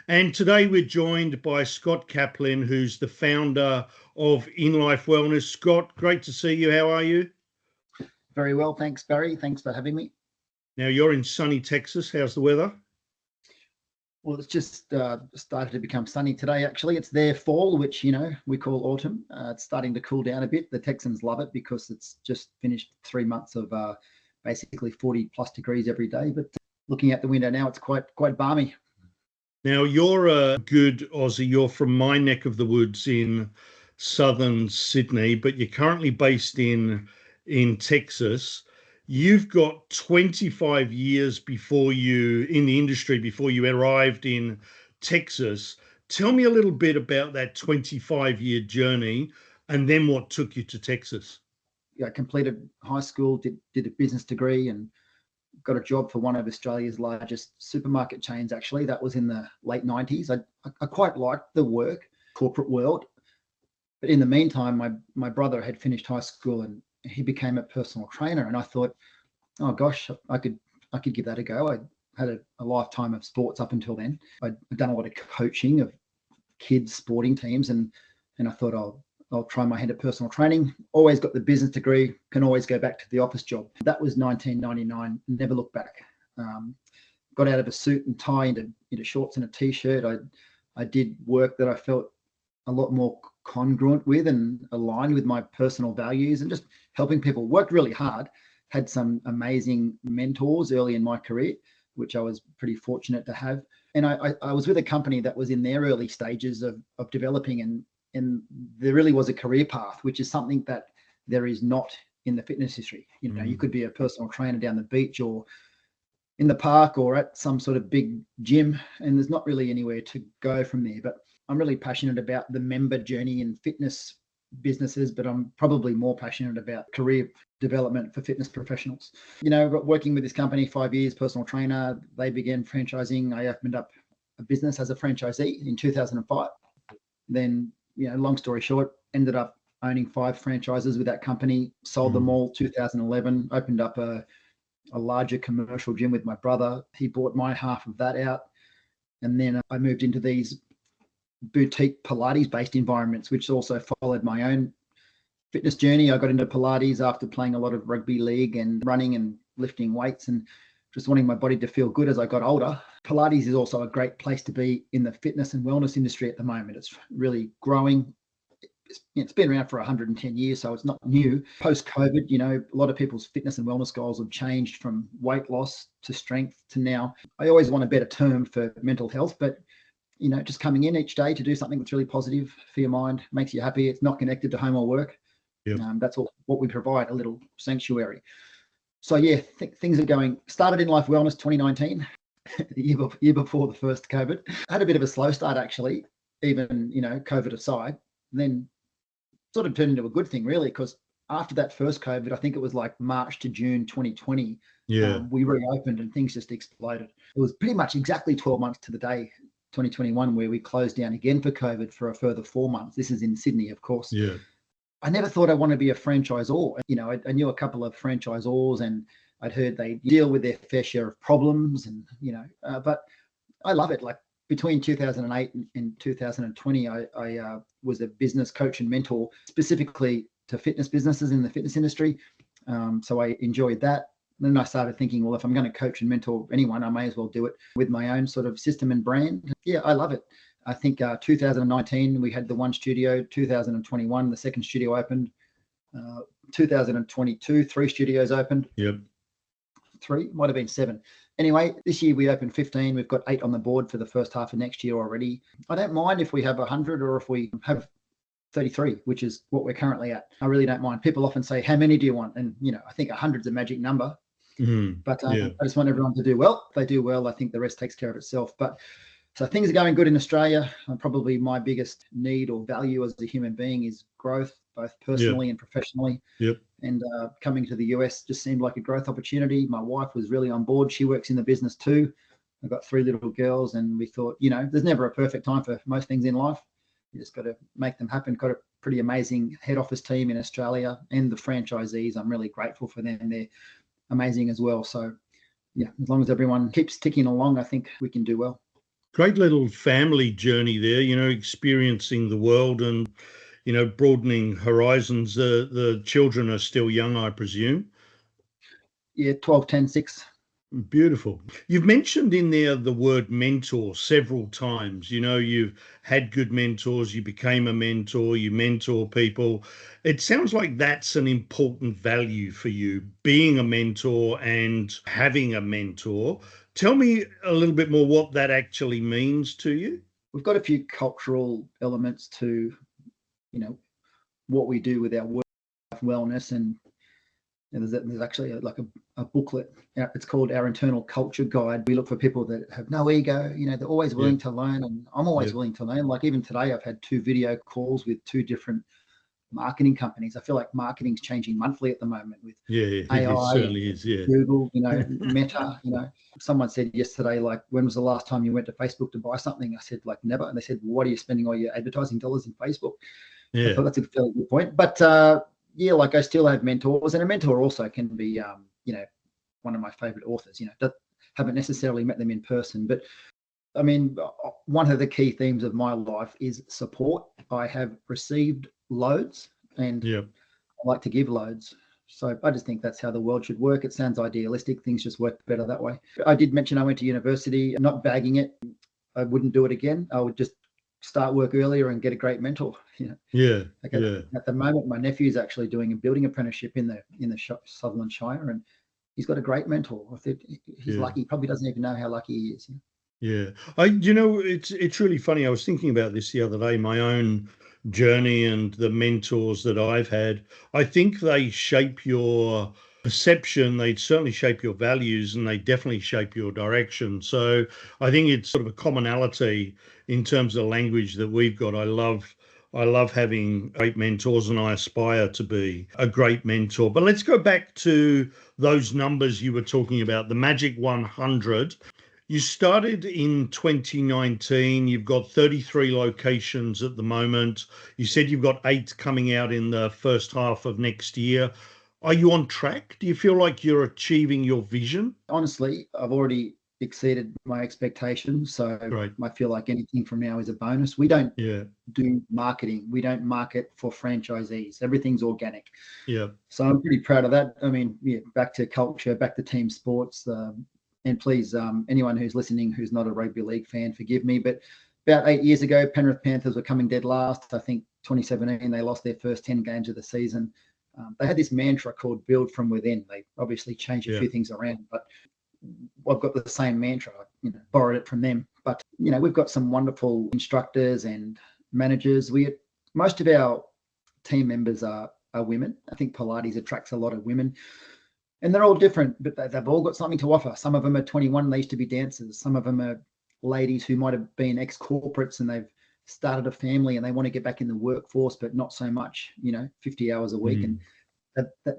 And today we're joined by Scott Capelin, who's the founder of inLife Wellness. Scott, great to see you. How are you? Very well, thanks, Barry. Thanks for having me. Now, you're in sunny Texas. How's the weather? Well, it's just started to become sunny today, actually. It's their fall, which, we call autumn. It's starting to cool down a bit. The Texans love it because it's just finished 3 months of basically 40 plus degrees every day. But looking out the window now, it's quite balmy. Now, you're a good Aussie. You're from my neck of the woods in southern Sydney, but you're currently based in Texas. You've got 25 years before you in the industry, before you arrived in Texas. Tell me a little bit about that 25-year journey and then what took you to Texas. Yeah, I completed high school, did a business degree, and got a job for one of Australia's largest supermarket chains. Actually, that was in the late 90s. I quite liked the work, corporate world, but in the meantime, my brother had finished high school and he became a personal trainer, and I thought, oh gosh, I could give that a go. I had a lifetime of sports up until then. I'd done a lot of coaching of kids sporting teams, and I thought I'll try my hand at personal training. Always got the business degree, can always go back to the office job. That was 1999, never looked back. Got out of a suit and tie into shorts and a t-shirt. I did work that I felt a lot more congruent with and aligned with my personal values, and just helping people. Worked really hard, had some amazing mentors early in my career, which I was pretty fortunate to have. And I was with a company that was in their early stages of developing, and there really was a career path, which is something that there is not in the fitness industry. You could be a personal trainer down the beach or in the park or at some sort of big gym, and there's not really anywhere to go from there. But I'm really passionate about the member journey in fitness businesses, but I'm probably more passionate about career development for fitness professionals. Working with this company 5 years, personal trainer, they began franchising. I opened up a business as a franchisee in 2005. Then, long story short, ended up owning 5 franchises with that company, sold them all 2011, opened up a larger commercial gym with my brother. He bought my half of that out. And then I moved into these boutique Pilates-based environments, which also followed my own fitness journey. I got into Pilates after playing a lot of rugby league and running and lifting weights and just wanting my body to feel good as I got older. Pilates is also a great place to be in the fitness and wellness industry at the moment. It's really growing. It's been around for 110 years, so it's not new. Post-COVID, a lot of people's fitness and wellness goals have changed from weight loss to strength to now. I always want a better term for mental health, but just coming in each day to do something that's really positive for your mind, makes you happy. It's not connected to home or work. Yep. That's what we provide, a little sanctuary. So yeah, things are going. Started inLife Wellness 2019, the year before the first COVID. Had a bit of a slow start actually, even COVID aside. Then sort of turned into a good thing really, because after that first COVID, I think it was like March to June 2020. We reopened and things just exploded. It was pretty much exactly 12 months to the day, 2021, where we closed down again for COVID for a further 4 months. This is in Sydney, of course. Yeah. I never thought I wanted to be a franchisor. I knew a couple of franchisors, and I'd heard they deal with their fair share of problems, and but I love it. Like between 2008 and 2020, I was a business coach and mentor specifically to fitness businesses in the fitness industry. So I enjoyed that. Then I started thinking, well, if I'm going to coach and mentor anyone, I may as well do it with my own sort of system and brand. Yeah, I love it. I think 2019, we had the 1 studio. 2021, the 2nd studio opened. 2022, 3 studios opened. Yep. 3, might have been 7. Anyway, this year we opened 15. We've got 8 on the board for the first half of next year already. I don't mind if we have 100 or if we have 33, which is what we're currently at. I really don't mind. People often say, how many do you want? And, I think 100 is a magic number. But I just want everyone to do well. If they do well, I think the rest takes care of itself. But so things are going good in Australia. Probably my biggest need or value as a human being is growth, both personally and professionally. Yep. And coming to the US just seemed like a growth opportunity. My wife was really on board. She works in the business too. I've got 3 little girls, and we thought, there's never a perfect time for most things in life. You just got to make them happen. Got a pretty amazing head office team in Australia, and the franchisees, I'm really grateful for them. They're amazing as well. So yeah, as long as everyone keeps ticking along, I think we can do well. Great little family journey there, experiencing the world and, broadening horizons. The children are still young, I presume. Yeah, 12, 10, 6. Beautiful. You've mentioned in there the word mentor several times. You've had good mentors, you became a mentor, you mentor people. It sounds like that's an important value for you, being a mentor and having a mentor. Tell me a little bit more what that actually means to you. We've got a few cultural elements to, you know, what we do with our work wellness, and there's actually a booklet. It's called Our Internal Culture Guide. We look for people that have no ego. They're always willing to learn, and I'm always willing to learn. Like even today, I've had 2 video calls with 2 different marketing companies. I feel like marketing's changing monthly at the moment with AI It and certainly is. Yeah. Google, Meta. Someone said yesterday, like, when was the last time you went to Facebook to buy something? I said, like, never. And they said, well, what are you spending all your advertising dollars in Facebook? I thought that's a fairly good point. But yeah, like I still have mentors, and a mentor also can be, one of my favorite authors. That haven't necessarily met them in person, but I mean, one of the key themes of my life is support. I have received loads, and I like to give loads. So I just think that's how the world should work. It sounds idealistic. Things just work better that way. I did mention I went to university. I'm not bagging it. I wouldn't do it again. I would just start work earlier and get a great mentor. At the moment, my nephew's actually doing a building apprenticeship in the Sutherland Shire, and he's got a great mentor. I think he's lucky. He probably doesn't even know how lucky he is. Yeah. It's really funny. I was thinking about this the other day, my own journey and the mentors that I've had. I think they shape your perception, they certainly shape your values, and they definitely shape your direction. So I think it's sort of a commonality in terms of language that we've got. I love having great mentors, and I aspire to be a great mentor. But let's go back to those numbers you were talking about, the magic 100. You started in 2019. You've got 33 locations at the moment. You said you've got 8 coming out in the first half of next year. Are you on track? Do you feel like you're achieving your vision? Honestly, I've already exceeded my expectations. So Right. I feel like anything from now is a bonus. We don't Yeah. do marketing. We don't market for franchisees. Everything's organic. Yeah. So I'm pretty proud of that. I mean, back to culture, back to team sports. And please, anyone who's listening who's not a rugby league fan, forgive me. But about 8 years ago, Penrith Panthers were coming dead last. I think 2017, they lost their first 10 games of the season. They had this mantra called build from within. They obviously changed a few things around, but I've got the same mantra, borrowed it from them. But, we've got some wonderful instructors and managers. Most of our team members are women. I think Pilates attracts a lot of women. And they're all different, but they've all got something to offer. Some of them are 21, they used to be dancers. Some of them are ladies who might have been ex-corporates and they've started a family and they want to get back in the workforce, but not so much, 50 hours a week. And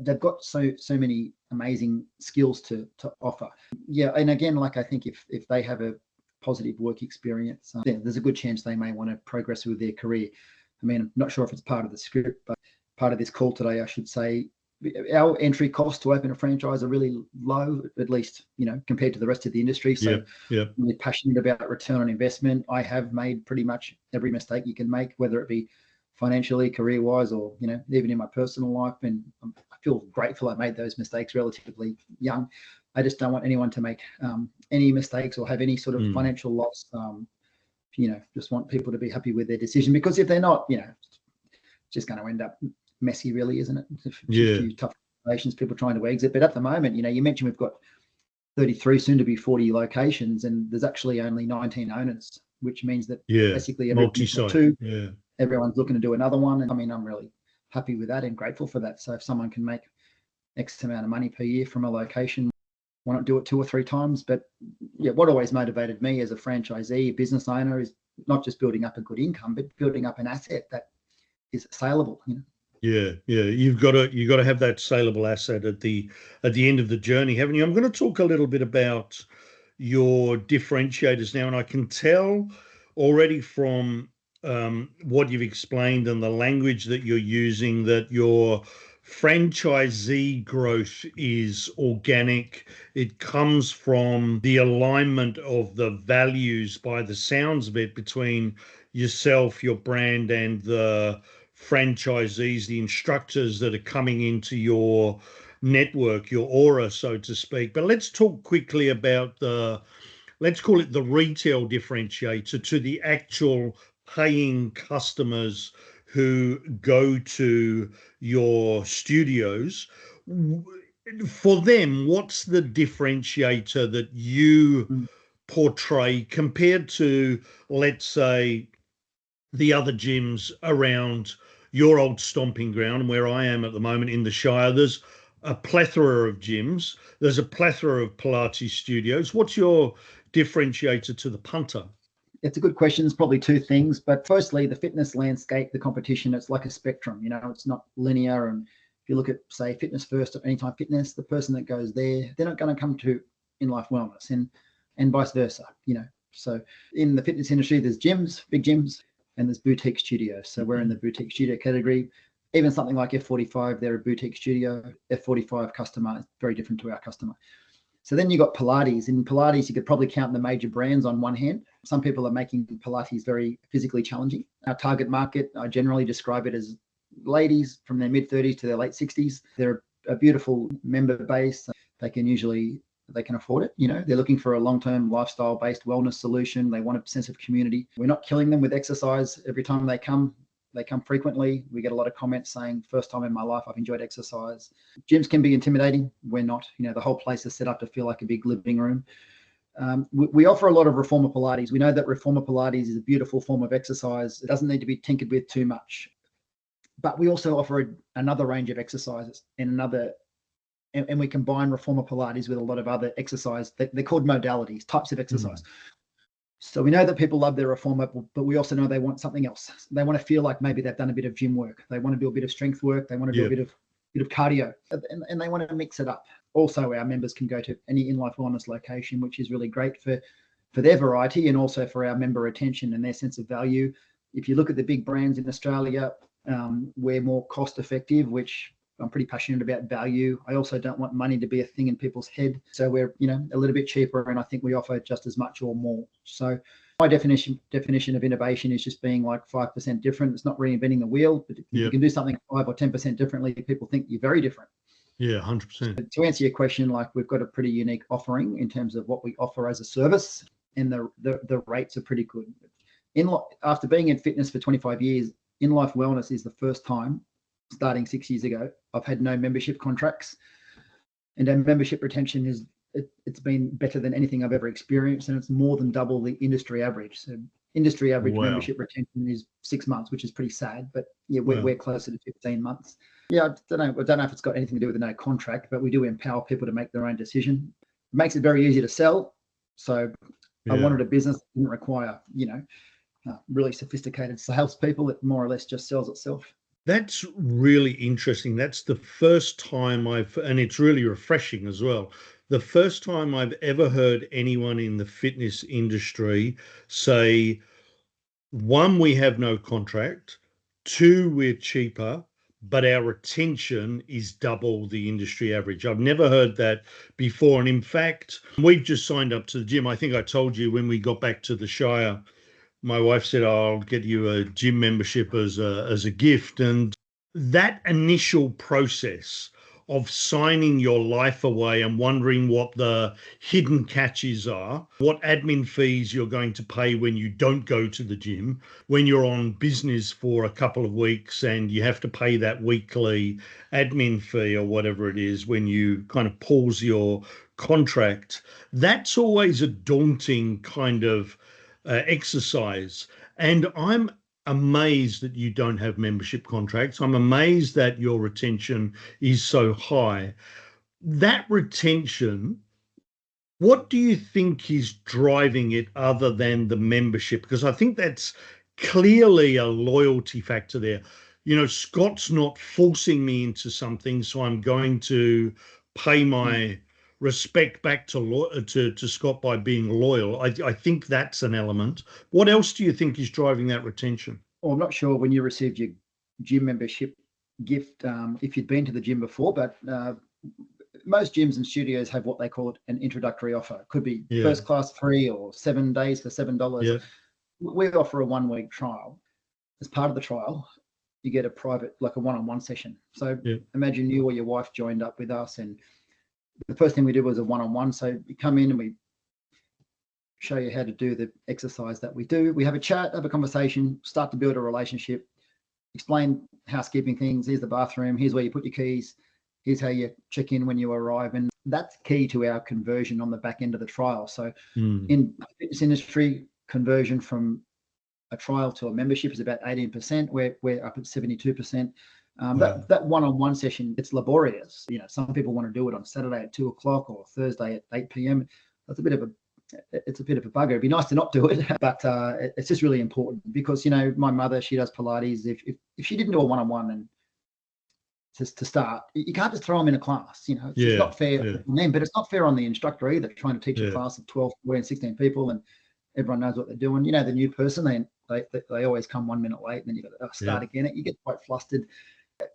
they've got so many amazing skills to offer. Yeah, and again, like I think if they have a positive work experience, there's a good chance they may want to progress with their career. I mean, I'm not sure if it's part of the script, but part of this call today, I should say, our entry costs to open a franchise are really low, at least, compared to the rest of the industry. So I'm really passionate about return on investment. I have made pretty much every mistake you can make, whether it be financially, career-wise, or, even in my personal life. And I feel grateful I made those mistakes relatively young. I just don't want anyone to make any mistakes or have any sort of financial loss. Just want people to be happy with their decision, because if they're not, it's just going to end up messy, really, isn't it? A few tough situations, people trying to exit. But at the moment, you mentioned we've got 33, soon to be 40 locations, and there's actually only 19 owners, which means that basically everyone's got 2. Everyone's looking to do another one. And I mean, I'm really happy with that and grateful for that. So if someone can make X amount of money per year from a location, why not do it 2 or 3 times? But what always motivated me as a franchisee, business owner, is not just building up a good income, but building up an asset that is saleable. Yeah, you've got to have that saleable asset at the end of the journey, haven't you? I'm going to talk a little bit about your differentiators now, and I can tell already from what you've explained and the language that you're using that you're franchisee growth is organic. It comes from the alignment of the values, by the sounds of it, between yourself, your brand, and the franchisees, the instructors that are coming into your network, your aura, so to speak. But let's talk quickly about let's call it the retail differentiator to the actual paying customers who go to your studios. For them, what's the differentiator that you Mm. portray compared to, let's say, the other gyms around your old stomping ground, and where I am at the moment in the Shire? There's a plethora of gyms. There's a plethora of Pilates studios. What's your differentiator to the punter? It's a good question. There's probably two things, but firstly, the fitness landscape, the competition, it's like a spectrum. It's not linear. And if you look at, say, Fitness First or Anytime Fitness, the person that goes there, they're not going to come to inLife Wellness, and vice versa. So in the fitness industry, there's gyms, big gyms, and there's boutique studios. So we're in the boutique studio category. Even something like F45, they're a boutique studio. F45 customer is very different to our customer. So then you got Pilates. In Pilates, you could probably count the major brands on one hand. Some people are making Pilates very physically challenging. Our target market, I generally describe it as ladies from their mid-30s to their late 60s. They're a beautiful member base. They can afford it. They're looking for a long-term lifestyle-based wellness solution. They want a sense of community. We're not killing them with exercise every time they come. They come frequently. We get a lot of comments saying, first time in my life I've enjoyed exercise. Gyms can be intimidating. We're not. The whole place is set up to feel like a big living room. We offer a lot of Reformer Pilates. We know that Reformer Pilates is a beautiful form of exercise. It doesn't need to be tinkered with too much. But we also offer another range of exercises and we combine Reformer Pilates with a lot of other exercise. They're called modalities, types of exercise. So we know that people love their Reformer, but we also know they want something else. They want to feel like maybe they've done a bit of gym work. They want to do a bit of strength work. They want to do a bit of cardio, and they want to mix it up. Also, our members can go to any inLife Wellness location, which is really great for their variety and also for our member retention and their sense of value. If you look at the big brands in Australia, we're more cost effective, which I'm pretty passionate about value. I also don't want money to be a thing in people's head. So we're, a little bit cheaper, and I think we offer just as much or more. So my definition of innovation is just being like 5% different. It's not reinventing the wheel, but if you can do something 5 or 10% differently, people think you're very different. Yeah, 100%. So to answer your question, we've got a pretty unique offering in terms of what we offer as a service, and the rates are pretty good. After being in fitness for 25 years, inLife Wellness is the first time, starting 6 years ago, I've had no membership contracts, and our membership retention it's been better than anything I've ever experienced, and it's more than double the industry average. So industry average membership retention is 6 months, which is pretty sad, but we're closer to 15 months. I don't know if it's got anything to do with no contract, but we do empower people to make their own decision. It makes it very easy to sell. So I wanted a business that didn't require, really sophisticated salespeople. It more or less just sells itself. That's really interesting. That's the first time and it's really refreshing as well. The first time I've ever heard anyone in the fitness industry say, one, we have no contract, two, we're cheaper, but our retention is double the industry average. I've never heard that before. And in fact, we've just signed up to the gym. I think I told you when we got back to the Shire, my wife said, I'll get you a gym membership as a gift. And that initial process of signing your life away and wondering what the hidden catches are, what admin fees you're going to pay when you don't go to the gym, when you're on business for a couple of weeks and you have to pay that weekly admin fee or whatever it is when you kind of pause your contract, that's always a daunting kind of exercise. And I'm amazed that you don't have membership contracts. I'm amazed that your retention is so high. That retention, what do you think is driving it other than the membership? Because I think that's clearly a loyalty factor there. Scott's not forcing me into something, so I'm going to pay my respect back to Scott by being loyal. I think that's an element. What else do you think is driving that retention? Well, I'm not sure when you received your gym membership, gift if you'd been to the gym before, but most gyms and studios have what they call an introductory offer. It could be first class free or 7 days for $7. Yeah. We offer a 1-week trial. As part of the trial, you get a private, like a one-on-one session. So imagine you or your wife joined up with us, and the first thing we did was a one-on-one. So you come in and we show you how to do the exercise that we do. We have a chat, have a conversation, start to build a relationship, explain housekeeping things. Here's the bathroom. Here's where you put your keys. Here's how you check in when you arrive. And that's key to our conversion on the back end of the trial. So in the fitness industry, conversion from a trial to a membership is about 18%. We're up at 72%. Wow. That one-on-one session, it's laborious. You know, some people want to do it on Saturday at 2:00 or Thursday at 8 p.m. That's a bit of a bugger. It'd be nice to not do it, but it's just really important because, you know, my mother, she does Pilates. If she didn't do a one-on-one and just to start, you can't just throw them in a class. You know, it's not fair on them, but it's not fair on the instructor either, trying to teach a class of 12, 14, 16 people and everyone knows what they're doing. You know, the new person, they always come 1 minute late and then you've got to start again. You get quite flustered.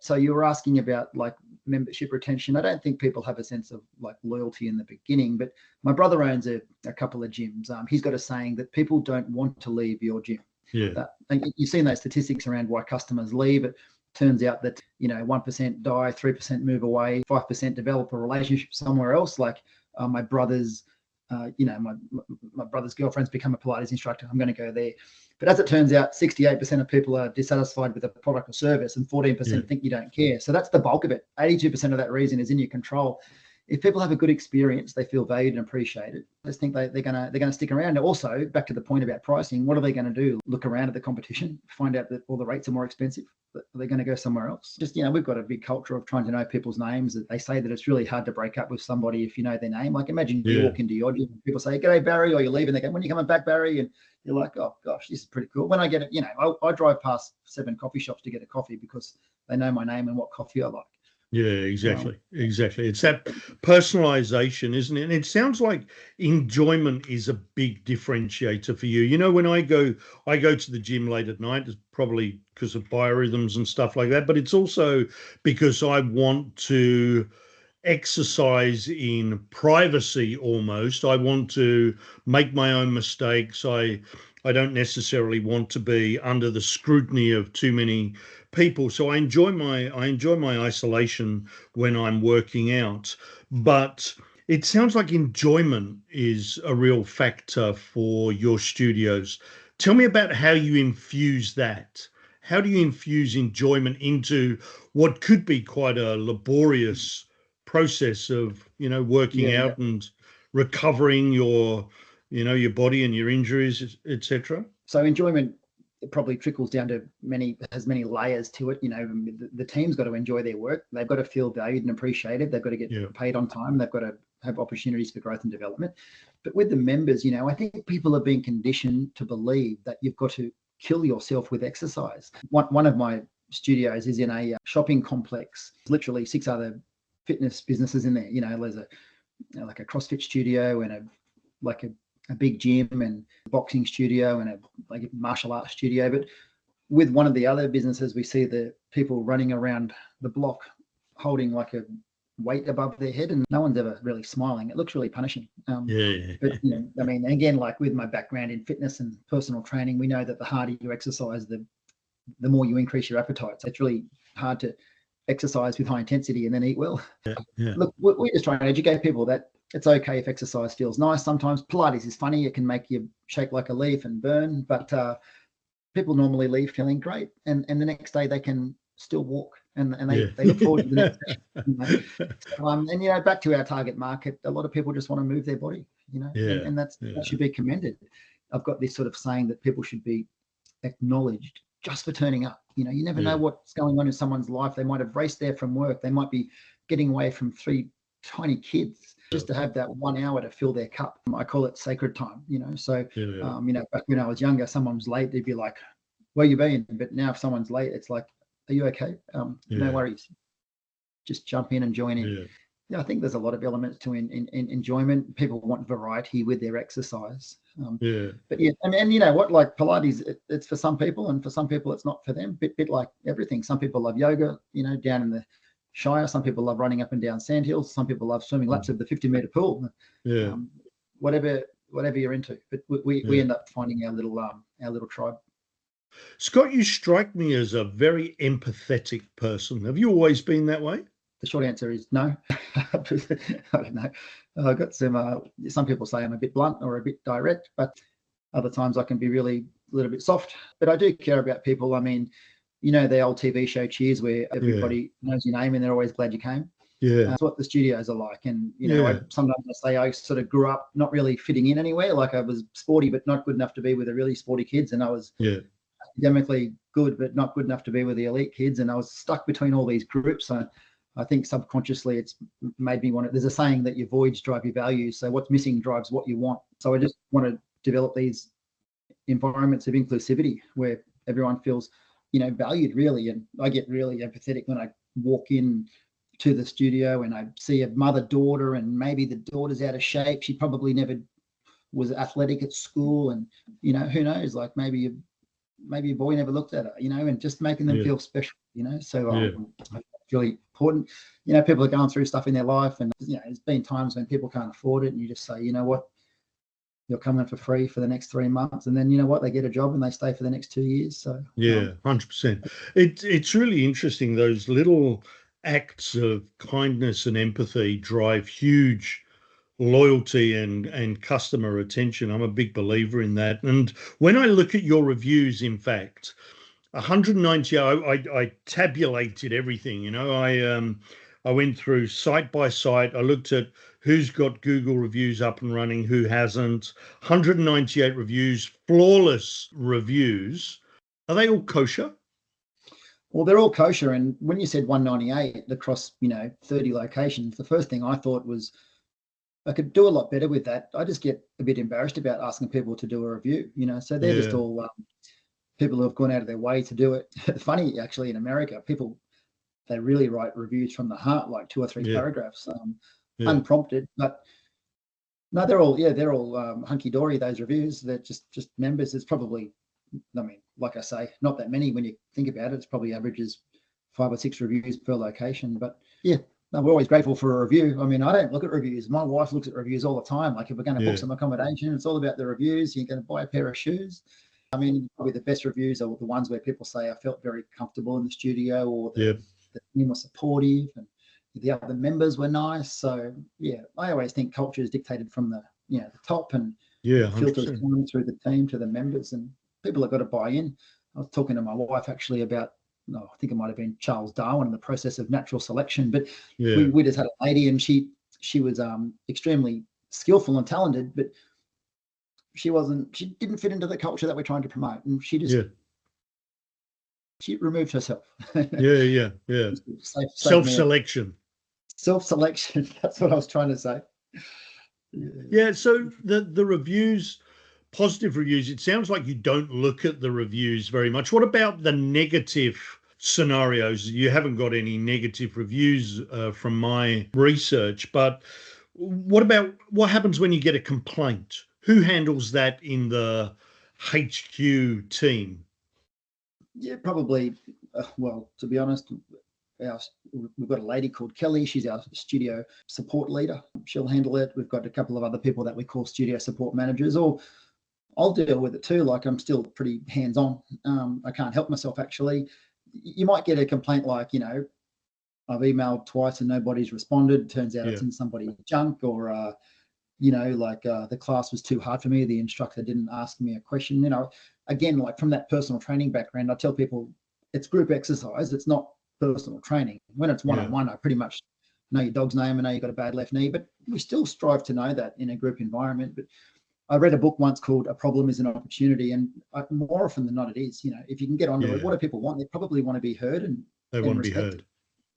So you were asking about like membership retention. I don't think people have a sense of like loyalty in the beginning, but my brother owns a couple of gyms. He's got a saying that people don't want to leave your gym. And you've seen those statistics around why customers leave. It turns out that, you know, 1% die, 3% move away, 5% develop a relationship somewhere else. Like my brother's, my brother's girlfriend's become a Pilates instructor. I'm going to go there. But as it turns out, 68% of people are dissatisfied with the product or service and 14% think you don't care. So that's the bulk of it. 82% of that reason is in your control. If people have a good experience, they feel valued and appreciated. I just think they're gonna stick around. Also, back to the point about pricing, what are they going to do? Look around at the competition, find out that all the rates are more expensive. Are they going to go somewhere else? Just, you know, we've got a big culture of trying to know people's names. They say that it's really hard to break up with somebody if you know their name. Like imagine you walk into your gym and people say, "G'day, Barry," or you're leaving. They go, "When are you coming back, Barry?" And you're like, "Oh gosh, this is pretty cool." When I get it, you know, I drive past 7 coffee shops to get a coffee because they know my name and what coffee I like. Yeah, exactly. It's that personalization, isn't it? And it sounds like enjoyment is a big differentiator for you. You know, when I go to the gym late at night, it's probably because of biorhythms and stuff like that, but it's also because I want to exercise in privacy almost. I want to make my own mistakes. I don't necessarily want to be under the scrutiny of too many people. So I enjoy my isolation when I'm working out. But it sounds like enjoyment is a real factor for your studios. Tell me about how you infuse that. How do you infuse enjoyment into what could be quite a laborious process of, you know, working out and recovering your, you know, your body and your injuries, etc.? So enjoyment, it probably trickles down to has many layers to it. You know, the team's got to enjoy their work. They've got to feel valued and appreciated. They've got to get paid on time. They've got to have opportunities for growth and development. But with the members, you know, I think people are being conditioned to believe that you've got to kill yourself with exercise. One of my studios is in a shopping complex, literally 6 other fitness businesses in there. You know, there's like a CrossFit studio and a big gym and boxing studio and a martial arts studio. But with one of the other businesses, we see the people running around the block holding like a weight above their head and no one's ever really smiling. It looks really punishing. But you know, I mean, again, like with my background in fitness and personal training, we know that the harder you exercise, the more you increase your appetite. So it's really hard to exercise with high intensity and then eat well. Look, we're just trying to educate people that it's okay if exercise feels nice. Sometimes Pilates is funny. It can make you shake like a leaf and burn, but people normally leave feeling great. And the next day they can still walk and they look forward to the next day. You know? And, you know, back to our target market, a lot of people just want to move their body, you know, and that should be commended. I've got this sort of saying that people should be acknowledged just for turning up. You know, you never know what's going on in someone's life. They might have raced there from work. They might be getting away from 3 tiny kids just to have that 1 hour to fill their cup. I call it sacred time, you know. So, you know, back when I was younger, someone was late, they'd be like, "Where you been?" But now if someone's late, it's like, "Are you okay?" No worries. Just jump in and join in. Yeah, I think there's a lot of elements to in enjoyment. People want variety with their exercise. Yeah. But yeah, and you know what, like Pilates, it's for some people, and for some people it's not for them. Bit like everything. Some people love yoga, you know, down in the Shire. Some people love running up and down sandhills. Some people love swimming laps of the 50-meter pool. Yeah. Whatever you're into. But we end up finding our little tribe. Scott, you strike me as a very empathetic person. Have you always been that way? The short answer is no. I don't know. I've got some people say I'm a bit blunt or a bit direct, but other times I can be really a little bit soft. But I do care about people. I mean, you know, the old TV show Cheers, where everybody knows your name and they're always glad you came. Yeah. That's what the studios are like. And, you know, sometimes I say I sort of grew up not really fitting in anywhere. Like I was sporty, but not good enough to be with the really sporty kids. And I was academically good, but not good enough to be with the elite kids. And I was stuck between all these groups. So I think subconsciously it's made me want to, there's a saying that your voids drive your values. So what's missing drives what you want. So I just want to develop these environments of inclusivity where everyone feels, you know, valued really. And I get really empathetic when I walk in to the studio and I see a mother-daughter, and maybe the daughter's out of shape. She probably never was athletic at school, and, you know, who knows, like maybe a boy never looked at her, you know, and just making them feel special, you know. So it's really important. You know, people are going through stuff in their life, and, you know, there's been times when people can't afford it, and you just say, you know what, you're coming for free for the next 3 months, and then, you know what, they get a job and they stay for the next 2 years. So 100%. It's really interesting. Those little acts of kindness and empathy drive huge loyalty and customer attention. I'm a big believer in that. And when I look at your reviews, in fact, 190, I tabulated everything. You know, I went through site by site. I looked at who's got Google reviews up and running, who hasn't. 198 reviews, flawless reviews. Are they all kosher? Well, they're all kosher. And when you said 198 across, you know, 30 locations, the first thing I thought was I could do a lot better with that. I just get a bit embarrassed about asking people to do a review, you know. So they're just all people who have gone out of their way to do it. Funny, actually, in America, people, they really write reviews from the heart, like 2 or 3 paragraphs, unprompted. But no, they're all hunky dory. Those reviews, they're just members. It's probably, I mean, like I say, not that many when you think about it. It's probably averages 5 or 6 reviews per location. But yeah, no, we're always grateful for a review. I mean, I don't look at reviews. My wife looks at reviews all the time. Like if we're going to book some accommodation, it's all about the reviews. You're going to buy a pair of shoes. I mean, probably the best reviews are the ones where people say, I felt very comfortable in the studio, or the team was supportive and the other members were nice. So yeah, I always think culture is dictated from the top, and filters down through the team to the members, and people have got to buy in. I was talking to my wife actually about, I think it might have been Charles Darwin and the process of natural selection, but we just had a lady, and she was extremely skillful and talented, but she didn't fit into the culture that we're trying to promote, and she just she removed herself. Self-selection. Self-selection. That's what I was trying to say. So the reviews, positive reviews, it sounds like you don't look at the reviews very much. What about the negative scenarios? You haven't got any negative reviews from my research, but what happens when you get a complaint? Who handles that in the HQ team? Yeah, probably. Well, to be honest, we've got a lady called Kelly. She's our studio support leader. She'll handle it. We've got a couple of other people that we call studio support managers, or I'll deal with it too. Like I'm still pretty hands-on. I can't help myself, actually. You might get a complaint like, I've emailed twice and nobody's responded. Turns out it's in somebody's junk, or the class was too hard for me. The instructor didn't ask me a question. Again, like from that personal training background, I tell people it's group exercise. It's not personal training. When it's one-on-one, I pretty much know your dog's name and know you've got a bad left knee, but we still strive to know that in a group environment. But I read a book once called A Problem is an Opportunity, and more often than not, it is. If you can get onto it, what do people want? They probably want to be heard, and they want to be heard.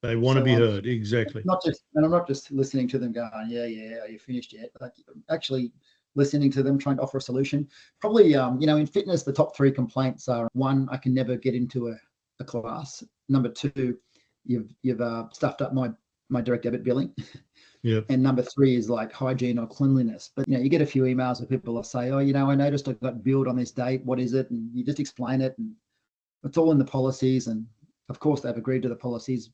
They want to be heard, exactly. I'm not just listening to them going, yeah, are you finished yet? Like actually listening to them, trying to offer a solution. Probably, in fitness, the top 3 complaints are: 1, I can never get into a class. Number 2, you've stuffed up my my direct debit billing. Yeah. And number 3 is like hygiene or cleanliness. But, you get a few emails where people will say, oh, I noticed I got billed on this date. What is it? And you just explain it. And it's all in the policies. And of course, they've agreed to the policies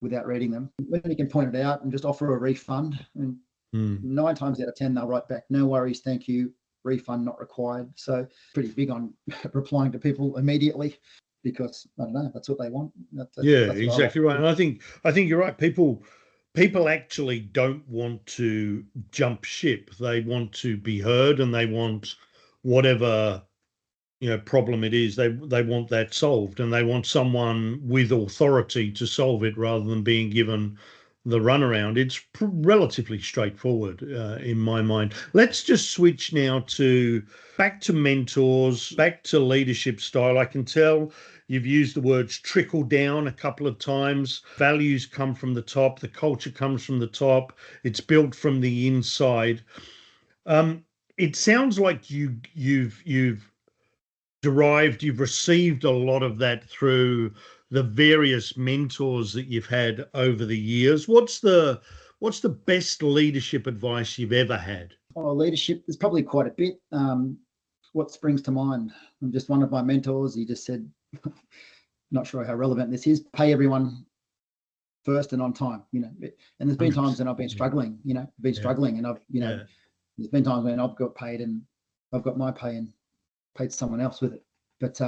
without reading them. When you can point it out and just offer a refund, and 9 times out of 10, they'll write back, no worries, thank you, refund not required. So pretty big on replying to people immediately, because I don't know, that's what they want. That's exactly right. And I think you're right. People actually don't want to jump ship. They want to be heard, and they want whatever problem it is. They want that solved, and they want someone with authority to solve it rather than being given the runaround. It's relatively straightforward in my mind. Let's just switch now back to mentors, back to leadership style. I can tell you've used the words trickle down a couple of times. Values come from the top. The culture comes from the top. It's built from the inside. It sounds like you've received a lot of that through the various mentors that you've had over the years. What's the best leadership advice you've ever had? Oh, leadership, there's probably quite a bit. What springs to mind? Just one of my mentors, he just said, not sure how relevant this is, pay everyone first and on time, and there's been times when I've been struggling, struggling, and I've, there's been times when I've got paid and I've got my pay and paid someone else with it. But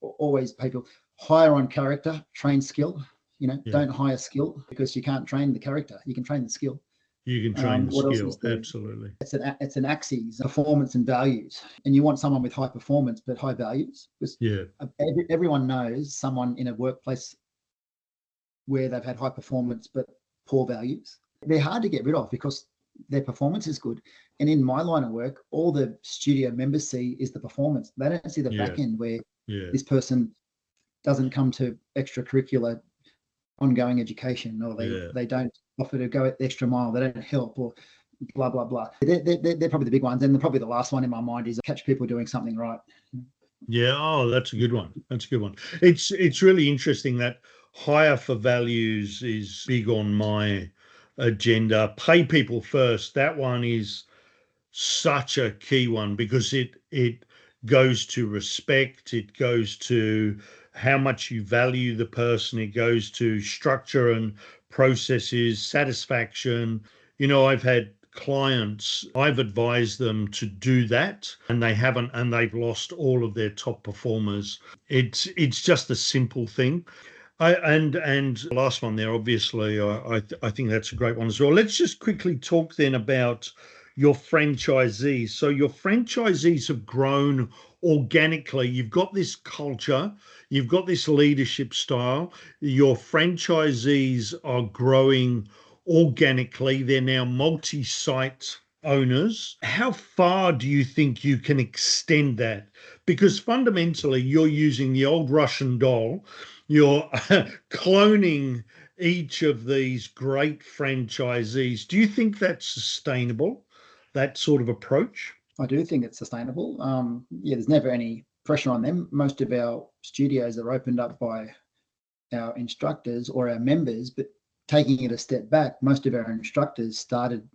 always pay people. Hire on character, train skill. Don't hire skill, because you can't train the character. You can train the skill. You can train the skill, absolutely. It's an axis, performance and values. And you want someone with high performance but high values. Because everyone knows someone in a workplace where they've had high performance but poor values. They're hard to get rid of because their performance is good. And in my line of work, all the studio members see is the performance. They don't see the back end where this person doesn't come to extracurricular ongoing education, or they don't offer to go the extra mile, they don't help, or blah, blah, blah. They're probably the big ones. And probably the last one in my mind is catch people doing something right. Yeah, oh, that's a good one. That's a good one. It's really interesting that hire for values is big on my agenda. Pay people first. That one is such a key one, because it goes to respect, it goes to how much you value the person, it goes to structure and processes, satisfaction. I've had clients, I've advised them to do that, and they haven't, and they've lost all of their top performers. It's just a simple thing. And the last one there, obviously, I think that's a great one as well. Let's just quickly talk then about your franchisees. So your franchisees have grown organically. You've got this culture, you've got this leadership style. Your franchisees are growing organically. They're now multi-site owners. How far do you think you can extend that? Because fundamentally, you're using the old Russian doll. You're cloning each of these great franchisees. Do you think that's sustainable, that sort of approach? I do think it's sustainable. There's never any pressure on them. Most of our studios are opened up by our instructors or our members, but taking it a step back, most of our instructors started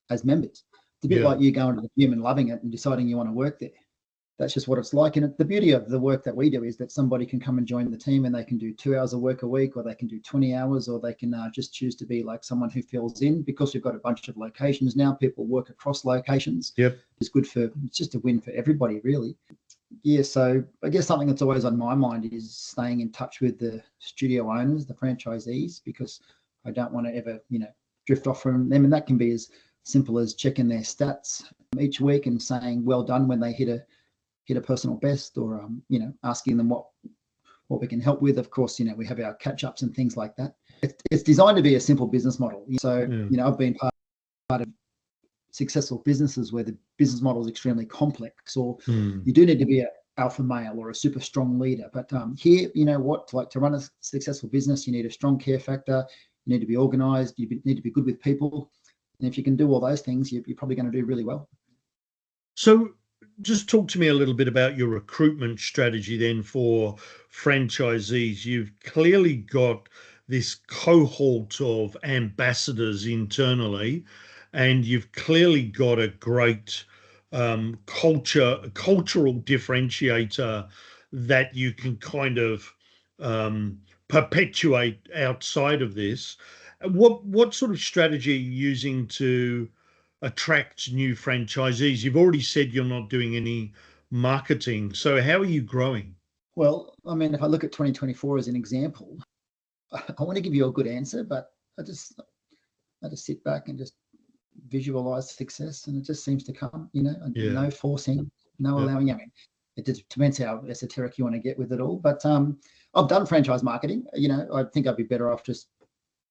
as members. It's a bit like you going to the gym and loving it and deciding you want to work there. That's just what it's like. And the beauty of the work that we do is that somebody can come and join the team, and they can do 2 hours of work a week, or they can do 20 hours, or they can just choose to be like someone who fills in. Because we've got a bunch of locations now, people work across locations. It's just a win for everybody, really. So I guess something that's always on my mind is staying in touch with the studio owners, the franchisees, because I don't want to ever, drift off from them. And that can be as simple as checking their stats each week and saying well done when they hit a personal best, or asking them what we can help with. Of course, we have our catch-ups and things like that. It's designed to be a simple business model. So I've been part of successful businesses where the business model is extremely complex, or you do need to be an alpha male or a super strong leader. But here, to run a successful business, you need a strong care factor, you need to be organized, you need to be good with people. And if you can do all those things, you're probably going to do really well. So just talk to me a little bit about your recruitment strategy then for franchisees. You've clearly got this cohort of ambassadors internally, and you've clearly got a great cultural differentiator that you can kind of perpetuate outside of this. What sort of strategy are you using to attract new franchisees? You've already said you're not doing any marketing, so how are you growing? Well, I mean, if I look at 2024 as an example, I want to give you a good answer, but I just sit back and just visualize success, and it just seems to come. Yeah. No forcing, no Yep. allowing. I mean, it just depends how esoteric you want to get with it all. But I've done franchise marketing. I think I'd be better off just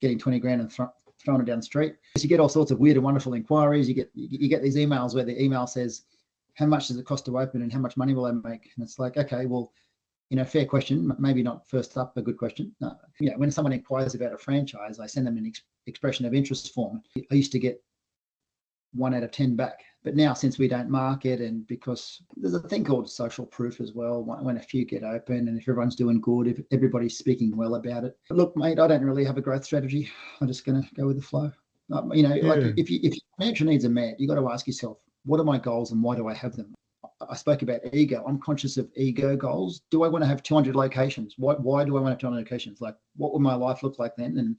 getting 20 grand and throwing it down the street. Because you get all sorts of weird and wonderful inquiries. You get these emails where the email says, "How much does it cost to open, and how much money will I make?" And it's like, okay, well, fair question, maybe not first up, a good question. No. When someone inquires about a franchise, I send them an expression of interest form. I used to get 1 out of 10 back. But now, since we don't market, and because there's a thing called social proof as well, when a few get open and if everyone's doing good, if everybody's speaking well about it. But look, mate, I don't really have a growth strategy. I'm just going to go with the flow. Like if your financial needs are met, you got to ask yourself, what are my goals and why do I have them? I spoke about ego. I'm conscious of ego goals. Do I want to have 200 locations? Why do I want to have 200 locations? Like, what would my life look like then? And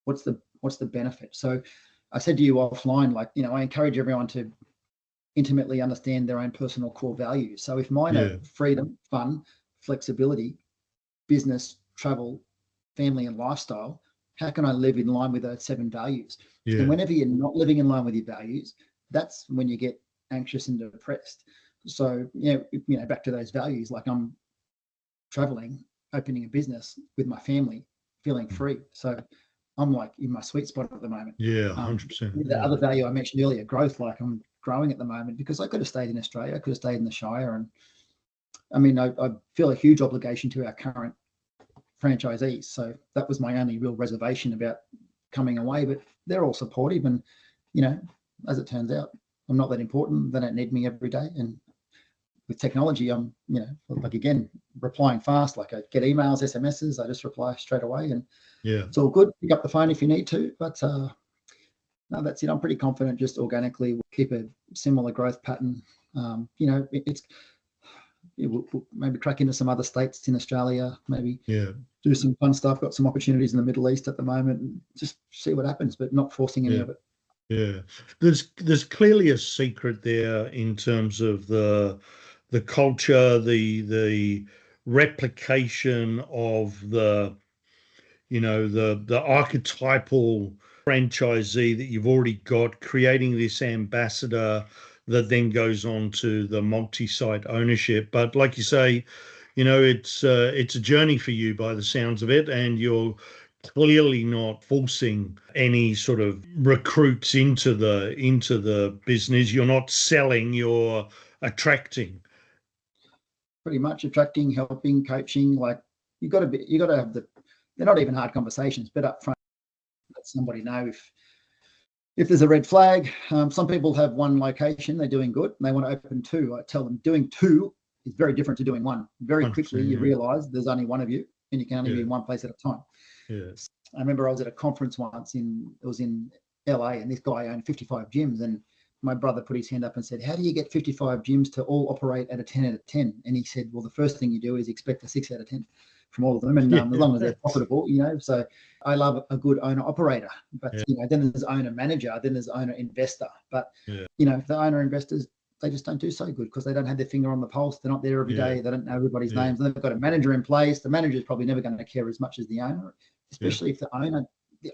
what's the benefit? So I said to you offline, I encourage everyone to intimately understand their own personal core values. So if mine are freedom, fun, flexibility, business, travel, family, and lifestyle, how can I live in line with those 7 values? Yeah. And whenever you're not living in line with your values, that's when you get anxious and depressed. So, back to those values, like I'm traveling, opening a business with my family, feeling free. So I'm like in my sweet spot at the moment. Yeah, 100%. The other value I mentioned earlier, growth, like I'm growing at the moment because I could have stayed in Australia, I could have stayed in the Shire. And I mean, I feel a huge obligation to our current franchisees. So that was my only real reservation about coming away, but they're all supportive. And, as it turns out, I'm not that important. They don't need me every day. And with technology, I'm, like again, replying fast. Like I get emails, SMSs, I just reply straight away, and it's all good. Pick up the phone if you need to, but no, that's it. I'm pretty confident. Just organically, we'll keep a similar growth pattern. We'll maybe crack into some other states in Australia. Maybe do some fun stuff. Got some opportunities in the Middle East at the moment. And just see what happens, but not forcing any of it. Yeah, there's clearly a secret there in terms of the culture, the replication of the the archetypal franchisee that you've already got, creating this ambassador that then goes on to the multi-site ownership. But like you say, it's a journey for you by the sounds of it, and you're clearly not forcing any sort of recruits into the business. You're not selling, you're attracting. Pretty much attracting, helping, coaching. Like you got to have they're not even hard conversations, but up front, let somebody know if there's a red flag. Some people have 1 location, they're doing good, and they want to open 2. I tell them doing 2 is very different to doing 1. Very quickly, you realize there's only 1 of you, and you can only be in 1 place at a time. Yes. I remember I was at a conference once it was in LA, and this guy owned 55 gyms, and my brother put his hand up and said, "How do you get 55 gyms to all operate at a 10 out of 10?" And he said, "Well, the first thing you do is expect a 6 out of 10 from all of them, and as long as they're profitable, So I love a good owner operator, but then there's owner manager, then there's owner investor. But the owner investors, they just don't do so good because they don't have their finger on the pulse. They're not there every day. They don't know everybody's names. And they've got a manager in place. The manager is probably never going to care as much as the owner, especially if the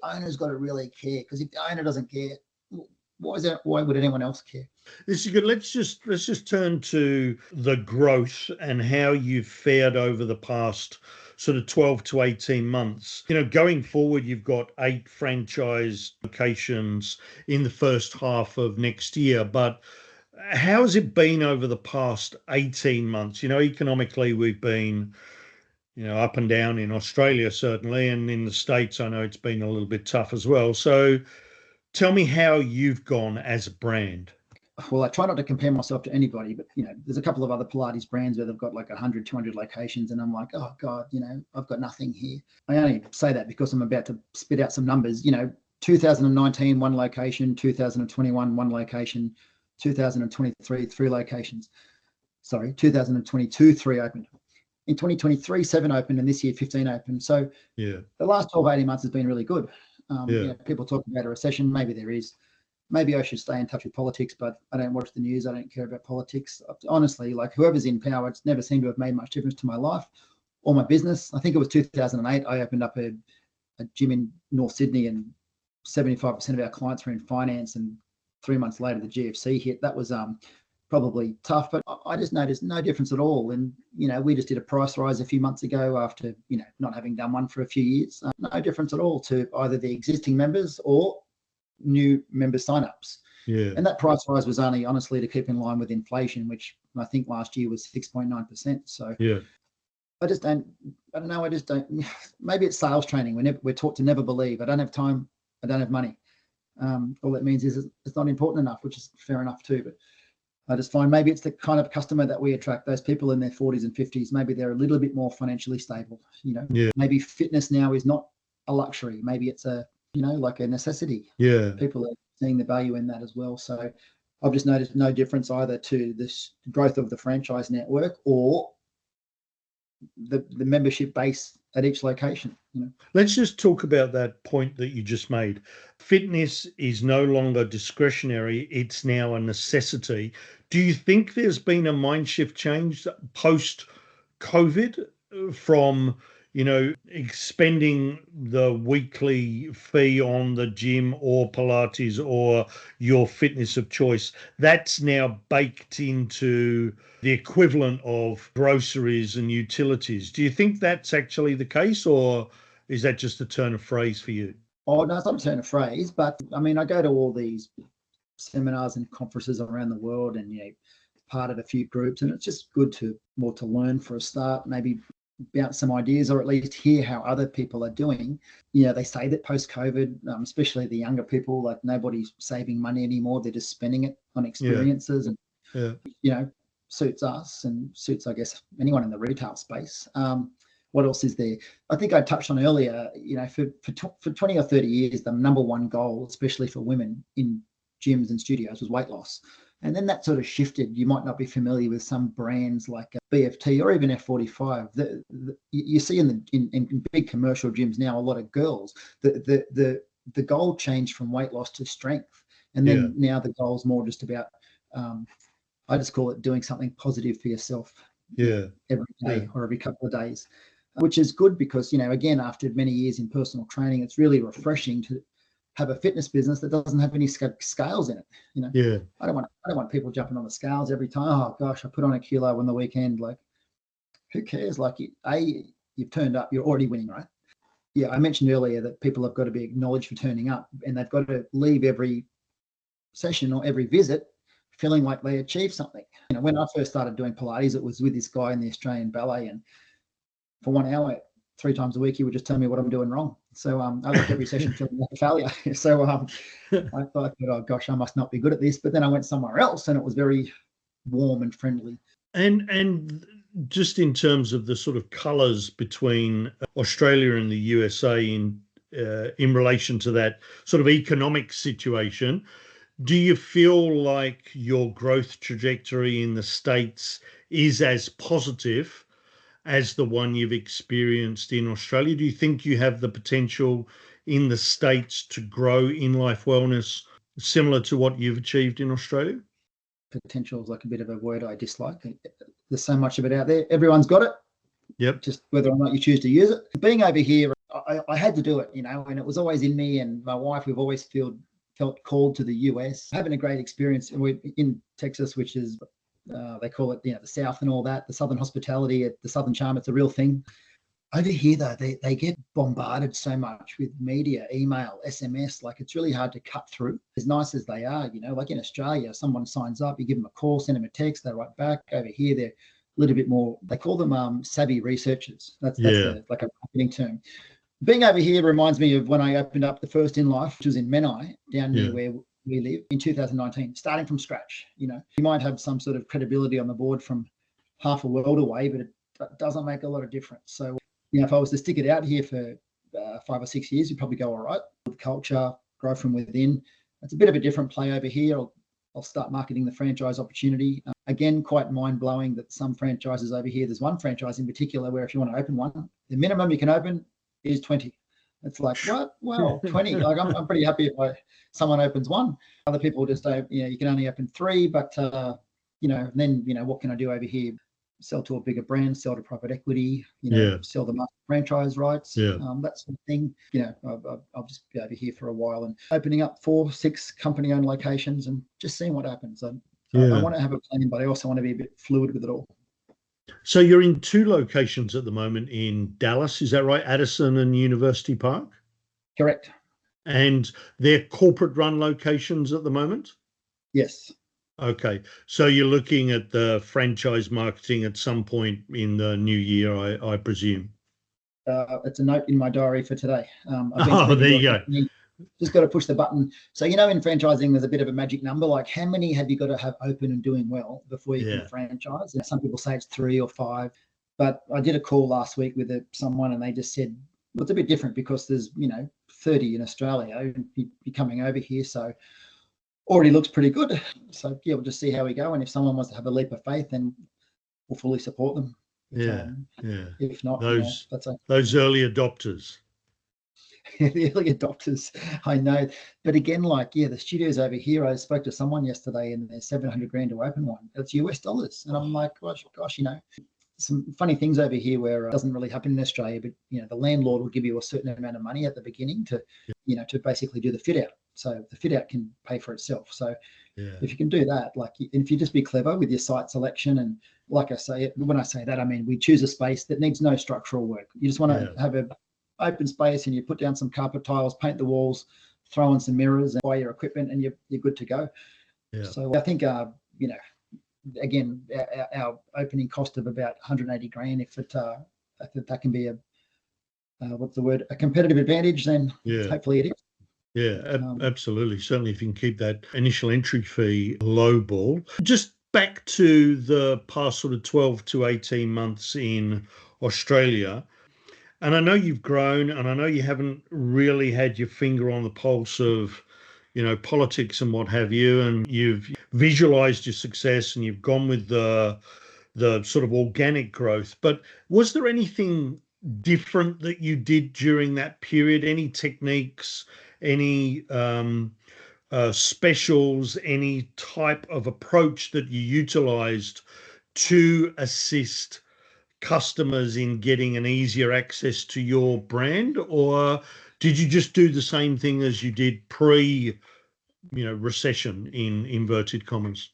owner's got to really care. Because if the owner doesn't care, why would anyone else care? This is good. Let's just turn to the growth and how you've fared over the past sort of 12 to 18 months. Going forward, you've got 8 franchise locations in the first half of next year, but how has it been over the past 18 months? Economically, we've been, up and down in Australia, certainly, and in the States, I know it's been a little bit tough as well. So tell me how you've gone as a brand. well, I try not to compare myself to anybody, but there's a couple of other Pilates brands where they've got like 100, 200 locations, and I'm like, oh God, I've got nothing here. I only say that because I'm about to spit out some numbers. 2019, one location; 2021, one location; 2023, three locations. Sorry, 2022, three opened. In 2023, 7 opened, and this year 15 opened. So yeah, the last 12, 18 months has been really good. yeah. People talking about a recession. Maybe there is. Maybe I should stay in touch with politics, but I don't watch the news. I don't care about politics. Honestly, like whoever's in power, it's never seemed to have made much difference to my life or my business. I think it was 2008. I opened up a gym in North Sydney, and 75% of our clients were in finance. And 3 months later, the GFC hit. That was probably tough, but I just noticed no difference at all. And, we just did a price rise a few months ago after, not having done one for a few years. No difference at all to either the existing members or new member signups. Yeah. And that price rise was only honestly to keep in line with inflation, which I think last year was 6.9%. So yeah, I don't know. Maybe it's sales training. We're taught to never believe. I don't have time. I don't have money. All that means is it's not important enough, which is fair enough too. But I just find maybe it's the kind of customer that we attract, those people in their 40s and 50s. Maybe they're a little bit more financially stable. Yeah. Maybe fitness now is not a luxury. Maybe it's like a necessity. Yeah. People are seeing the value in that as well. So I've just noticed no difference either to this growth of the franchise network or the membership base at each location. Let's just talk about that point that you just made. Fitness is no longer discretionary. It's now a necessity. Do you think there's been a mind shift change post-COVID from, expending the weekly fee on the gym or Pilates or your fitness of choice? That's now baked into the equivalent of groceries and utilities. Do you think that's actually the case, or is that just a turn of phrase for you? Oh, no, it's not a turn of phrase, but I mean, I go to all these seminars and conferences around the world, and part of a few groups, and it's just good to learn for a start, maybe bounce some ideas, or at least hear how other people are doing. They say that post-COVID, especially the younger people, like nobody's saving money anymore; they're just spending it on experiences, and suits us and suits, I guess, anyone in the retail space. What else is there? I think I touched on earlier, for 20 or 30 years, the number one goal, especially for women in gyms and studios, was weight loss. And then that sort of shifted. You might not be familiar with some brands like BFT or even F45. You see in big commercial gyms now, a lot of girls, the goal changed from weight loss to strength. And then now the goal is more just about, I just call it doing something positive for yourself every day or every couple of days, which is good because, again, after many years in personal training, it's really refreshing to have a fitness business that doesn't have any scales in it. I don't want people jumping on the scales every time. Oh gosh, I put on a kilo on the weekend. Like, who cares? Like, you've turned up, you're already winning, right? Yeah, I mentioned earlier that people have got to be acknowledged for turning up, and they've got to leave every session or every visit feeling like they achieved something. When I first started doing Pilates, it was with this guy in the Australian Ballet, and for 1 hour, 3 times a week, he would just tell me what I'm doing wrong. So I left every session feeling like a failure. So I thought, oh gosh, I must not be good at this. But then I went somewhere else, and it was very warm and friendly. And just in terms of the sort of colours between Australia and the USA in relation to that sort of economic situation, do you feel like your growth trajectory in the States is as positive as the one you've experienced in Australia? Do you think you have the potential in the States to grow inLife Wellness similar to what you've achieved in Australia? Potential is like a bit of a word I dislike. There's so much of it out there. Everyone's got it. Yep. Just whether or not you choose to use it. Being over here, I had to do it, and it was always in me, and my wife, we've always felt called to the US. Having a great experience in Texas, which is they call it, the South and all that, the Southern hospitality, the Southern charm. It's a real thing. Over here, though, they get bombarded so much with media, email, SMS. Like, it's really hard to cut through. As nice as they are, like in Australia, someone signs up, you give them a call, send them a text, they write back. Over here, they're a little bit more. They call them savvy researchers. That's like a marketing term. Being over here reminds me of when I opened up the first inLife, which was in Menai, down near where we live in 2019, starting from scratch. You might have some sort of credibility on the board from half a world away, but it doesn't make a lot of difference. So, if I was to stick it out here for 5 or 6 years, you'd probably go all right. With culture, grow from within. It's a bit of a different play over here. I'll start marketing the franchise opportunity. Again, quite mind-blowing that some franchises over here, there's one franchise in particular where if you want to open one, the minimum you can open is 20. It's like, what? Well, 20. Like I'm pretty happy if someone opens one. Other people just don't, you can only open 3, but, then, what can I do over here? Sell to a bigger brand, sell to private equity, sell the master franchise rights, that sort of thing. I'll just be over here for a while and opening up 4, 6 company-owned locations and just seeing what happens. I want to have a plan, but I also want to be a bit fluid with it all. So you're in 2 locations at the moment in Dallas, is that right? Addison and University Park? Correct. And they're corporate-run locations at the moment? Yes. Okay, so you're looking at the franchise marketing at some point in the new year, I presume. It's a note in my diary for today. There you go. Just got to push the button. So, in franchising, there's a bit of a magic number. Like, how many have you got to have open and doing well before you can franchise? And some people say it's 3 or 5. But I did a call last week with someone, and they just said, well, it's a bit different because there's, 30 in Australia. You're coming over here, so already looks pretty good. So, we'll just see how we go. And if someone wants to have a leap of faith, then we'll fully support them. If not, those early adopters. The early adopters, I know. But again, the studios over here, I spoke to someone yesterday and there's $700,000 to open one. It's US dollars. And I'm like, gosh, some funny things over here where it doesn't really happen in Australia, but, the landlord will give you a certain amount of money at the beginning to, to basically do the fit out. So the fit out can pay for itself. So if you can do that, if you just be clever with your site selection, and like I say, when I say that, I mean, we choose a space that needs no structural work. You just want to have a open space and you put down some carpet tiles, paint the walls, throw in some mirrors and buy your equipment and you're good to go. So I think, again, our opening cost of about $180,000, if that can be a competitive advantage, then hopefully it is. Yeah, absolutely. Certainly if you can keep that initial entry fee low ball. Just back to the past sort of 12 to 18 months in Australia. And I know you've grown, and I know you haven't really had your finger on the pulse of, politics and what have you, and you've visualized your success and you've gone with the sort of organic growth. But was there anything different that you did during that period? Any techniques, any specials, any type of approach that you utilized to assist customers in getting an easier access to your brand? Or did you just do the same thing as you did recession in inverted commas?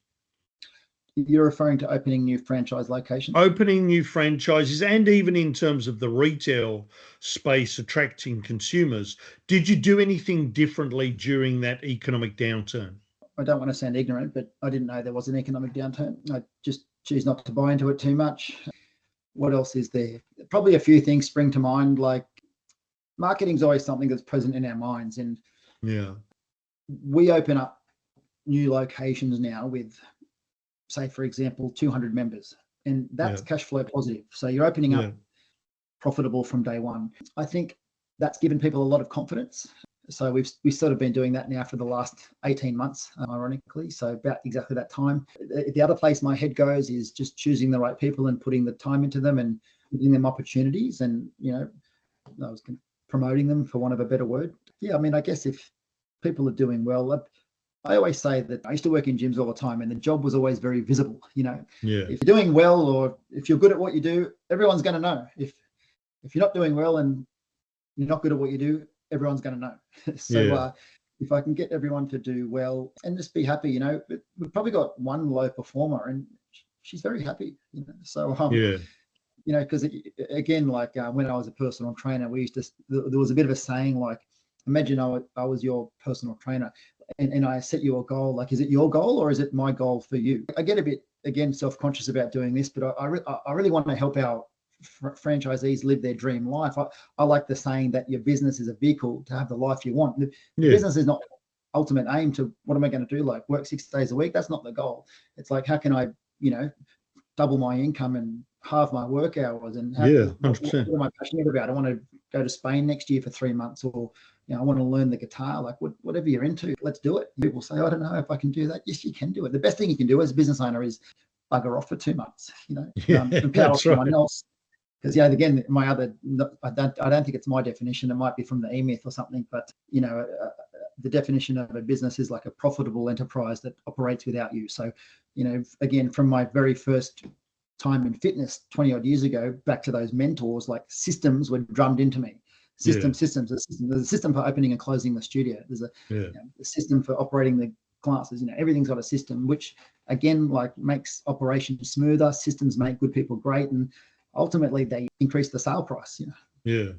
You're referring to opening new franchise locations? Opening new franchises, and even in terms of the retail space, attracting consumers. Did you do anything differently during that economic downturn? I don't want to sound ignorant, but I didn't know there was an economic downturn. I just choose not to buy into it too much. What else is there? Probably a few things spring to mind, like marketing is always something that's present in our minds. And we open up new locations now with, say, for example, 200 members, and that's cash flow positive. So you're opening up profitable from day one. I think that's given people a lot of confidence. So we've sort of been doing that now for the last 18 months, ironically. So about exactly that time. The other place my head goes is just choosing the right people and putting the time into them and giving them opportunities, and I was promoting them, for want of a better word. I mean, I guess if people are doing well, I always say that I used to work in gyms all the time, and the job was always very visible. If you're doing well, or if you're good at what you do, everyone's going to know. If you're not doing well and you're not good at what you do, everyone's going to know. So if I can get everyone to do well and just be happy, we've probably got one low performer and she's very happy. So because again, like when I was a personal trainer, there was a bit of a saying, like, imagine I was your personal trainer and I set you a goal. Like, is it your goal or is it my goal for you? I get a bit, again, self-conscious about doing this, but I really want to help our franchisees live their dream life. I like the saying that your business is a vehicle to have the life you want. The business is not ultimate aim to what am I going to do? Like work 6 days a week? That's not the goal. It's like, how can I, double my income and halve my work hours? And Yeah, what 100%. am I passionate about? I want to go to Spain next year for 3 months, or I want to learn the guitar. Like whatever you're into, let's do it. People say, I don't know if I can do that. Yes, you can do it. The best thing you can do as a business owner is bugger off for 2 months. Yeah, Empower that's right. someone else. Because again, my other, I don't think it's my definition. It might be from the E-Myth or something, but the definition of a business is like a profitable enterprise that operates without you. So, again, from my very first time in fitness 20 odd years ago, back to those mentors, like systems were drummed into me. Systems. There's a system for opening and closing the studio. There's a system for operating the classes. Everything's got a system, which again, like makes operations smoother. Systems make good people great, and ultimately they increase the sale price. Yeah,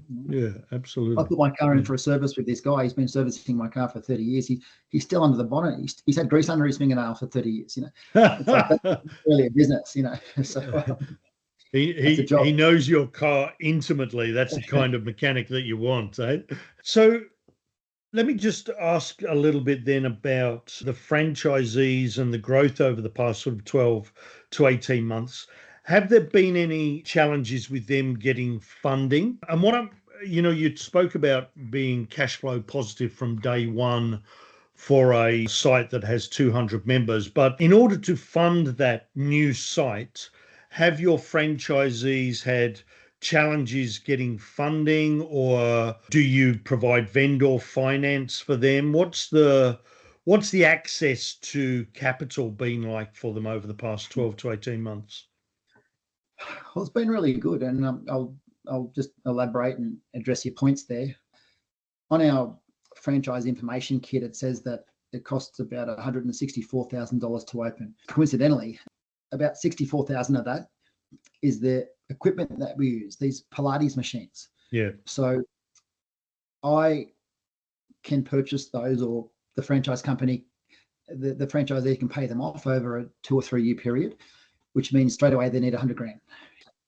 absolutely. I put my car in for a service with this guy. He's been servicing my car for 30 years. He's still under the bonnet. He's had grease under his fingernail for 30 years. It's like that's really a business. So he knows your car intimately. That's the kind of mechanic that you want, eh? So let me just ask a little bit then about the franchisees and the growth over the past sort of 12 to 18 months. Have there been any challenges with them getting funding? And you spoke about being cash flow positive from day one for a site that has 200 members. But in order to fund that new site, have your franchisees had challenges getting funding, or do you provide vendor finance for them? What's the access to capital been like for them over the past 12 to 18 months? Well, it's been really good, and I'll just elaborate and address your points there. On our franchise information kit, it says that it costs about $164,000 to open. Coincidentally, about $64,000 of that is the equipment that we use, these Pilates machines. Yeah. So I can purchase those, or the franchise company, the franchisee can pay them off over a 2 or 3 year period, which means straight away they need 100 grand.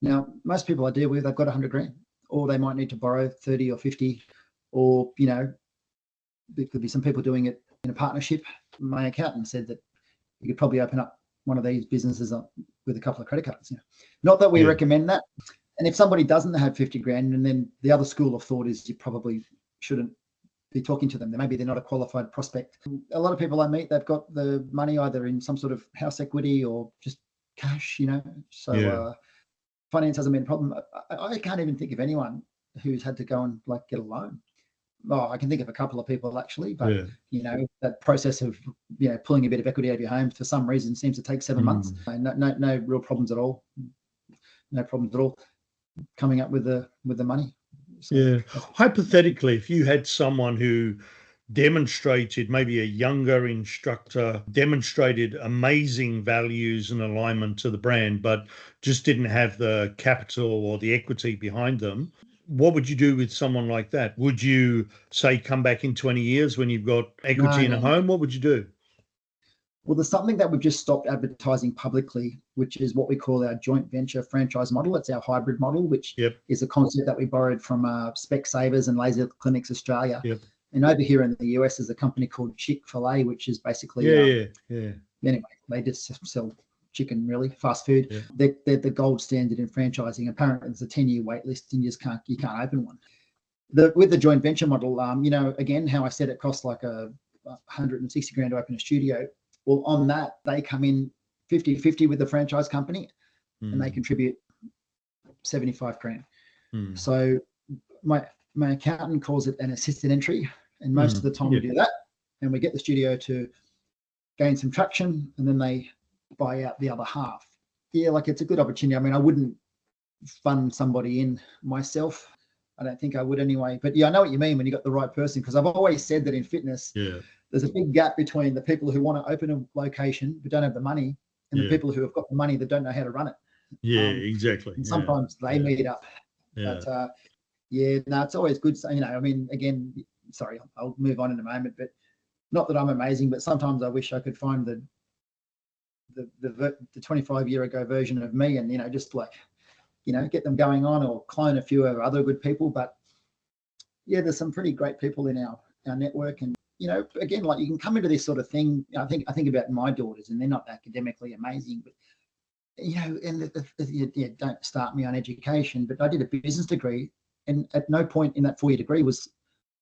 Now, most people I deal with, they've got 100 grand, or they might need to borrow 30 or 50, or, there could be some people doing it in a partnership. My accountant said that you could probably open up one of these businesses with a couple of credit cards. Not that we recommend that. And if somebody doesn't have 50 grand, and then the other school of thought is you probably shouldn't be talking to them. Maybe they're not a qualified prospect. A lot of people I meet, they've got the money either in some sort of house equity or just cash, So finance hasn't been a problem. I can't even think of anyone who's had to go and get a loan. Oh, I can think of a couple of people actually, but that process of pulling a bit of equity out of your home for some reason seems to take 7 months. No real problems at all. No problems at all coming up with the money. So, hypothetically, if you had someone who demonstrated, maybe a younger instructor, demonstrated amazing values and alignment to the brand, but just didn't have the capital or the equity behind them, what would you do with someone like that? Would you say come back in 20 years when you've got equity in a home? What would you do? Well, there's something that we've just stopped advertising publicly, which is what we call our joint venture franchise model. It's our hybrid model, which is a concept that we borrowed from Specsavers and Laser Clinics Australia. And over here in the US, there's a company called Chick-fil-A, which is basically anyway, they just sell chicken, really, fast food. They're the gold standard in franchising. Apparently, there's a 10-year wait list, and you can't open one. With the joint venture model, again, how I said it costs like a 160 grand to open a studio. Well, on that, they come in 50-50 with the franchise company, and they contribute 75 grand. So my accountant calls it an assisted entry, and most of the time we do that, and we get the studio to gain some traction, and then they buy out the other half. It's a good opportunity. I mean, I wouldn't fund somebody in myself. I don't think I would anyway. But I know what you mean when you got the right person, because I've always said that in fitness, there's a big gap between the people who want to open a location but don't have the money, and the people who have got the money that don't know how to run it. Exactly. And sometimes they meet up. But it's always good. I mean, again, sorry, I'll move on in a moment, but not that I'm amazing, but sometimes I wish I could find the 25 year ago version of me, and get them going on, or clone a few of other good people. But there's some pretty great people in our network, and again, like you can come into this sort of thing. I think about my daughters, and they're not academically amazing, but and don't start me on education, but I did a business degree, and at no point in that 4-year degree was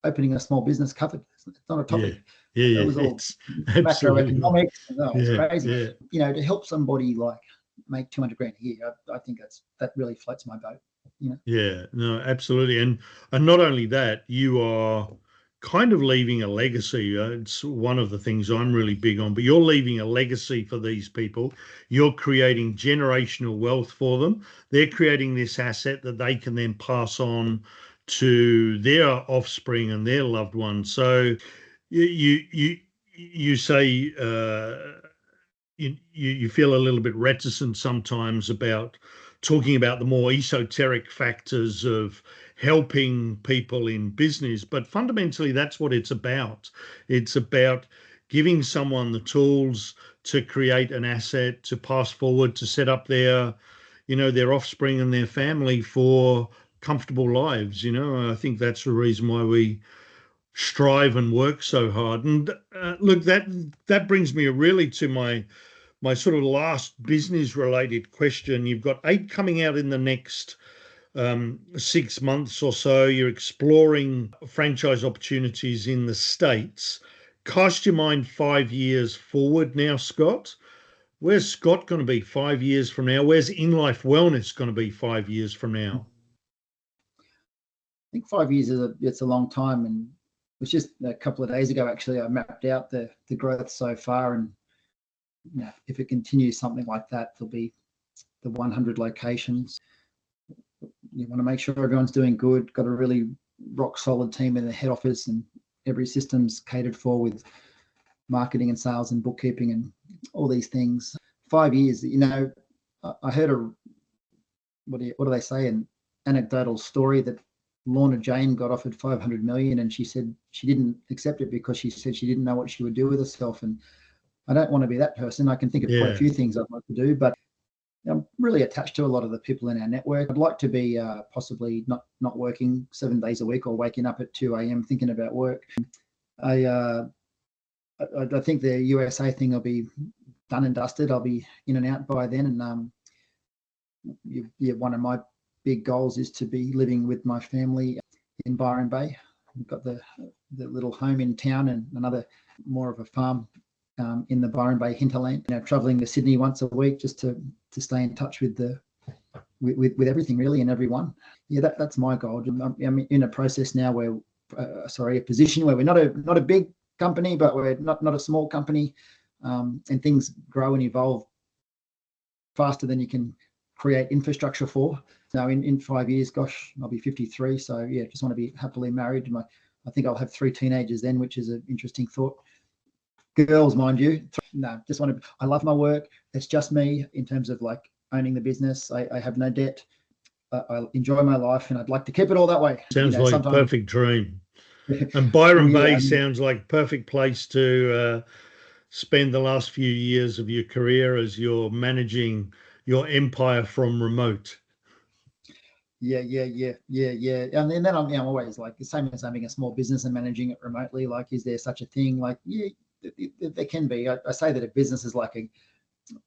opening a small business covered. It's not a topic. Yeah. It was all It's absolutely right. macroeconomics. And that was crazy. Yeah. To help somebody like make 200 grand a year, I think that really floats my boat. Yeah, no, absolutely. And not only that, you are kind of leaving a legacy. It's one of the things I'm really big on, but you're leaving a legacy for these people. You're creating generational wealth for them. They're creating this asset that they can then pass on to their offspring and their loved ones. So you say you feel a little bit reticent sometimes about talking about the more esoteric factors of helping people in business, but fundamentally that's what it's about. It's about giving someone the tools to create an asset, to pass forward, to set up their offspring and their family for comfortable lives. I think that's the reason why we strive and work so hard. And look, that brings me really to my sort of last business related question. You've got 8 coming out in the next 6 months or so. You're exploring franchise opportunities in the States. Cast your mind 5 years forward now, Scott. Where's Scott going to be 5 years from now? Where's inLife Wellness going to be 5 years from now? I think 5 years it's a long time, and it was just a couple of days ago actually I mapped out the growth so far, and if it continues something like that, there'll be the 100 locations. You want to make sure everyone's doing good, got a really rock solid team in the head office, and every system's catered for with marketing and sales and bookkeeping and all these things. 5 years, I heard what do they say, an anecdotal story that Lorna Jane got offered 500 million, and she said she didn't accept it because she said she didn't know what she would do with herself. And I don't want to be that person. I can think of quite a few things I'd like to do, but I'm really attached to a lot of the people in our network. I'd like to be possibly not working 7 days a week or waking up at 2 a.m. thinking about work. I think the USA thing will be done and dusted. I'll be in and out by then. And one of my big goals is to be living with my family in Byron Bay. We've got the little home in town and another more of a farm in the Byron Bay hinterland. Traveling to Sydney once a week just to stay in touch with with everything really and everyone. That's my goal. I'm in a process now where a position where we're not a big company, but we're not a small company, and things grow and evolve faster than you can create infrastructure for. Now in 5 years, gosh, I'll be 53. So just want to be happily married. I think I'll have 3 teenagers then, which is an interesting thought. Girls, mind you. No, just want to. I love my work. It's just me in terms of like owning the business. I have no debt. I enjoy my life, and I'd like to keep it all that way. Sounds like a perfect dream. And Byron Bay sounds like a perfect place to spend the last few years of your career as you're managing your empire from remote. Yeah. And then I'm always like the same as having a small business and managing it remotely. Like, is there such a thing? Like, there can be. I say that a business is like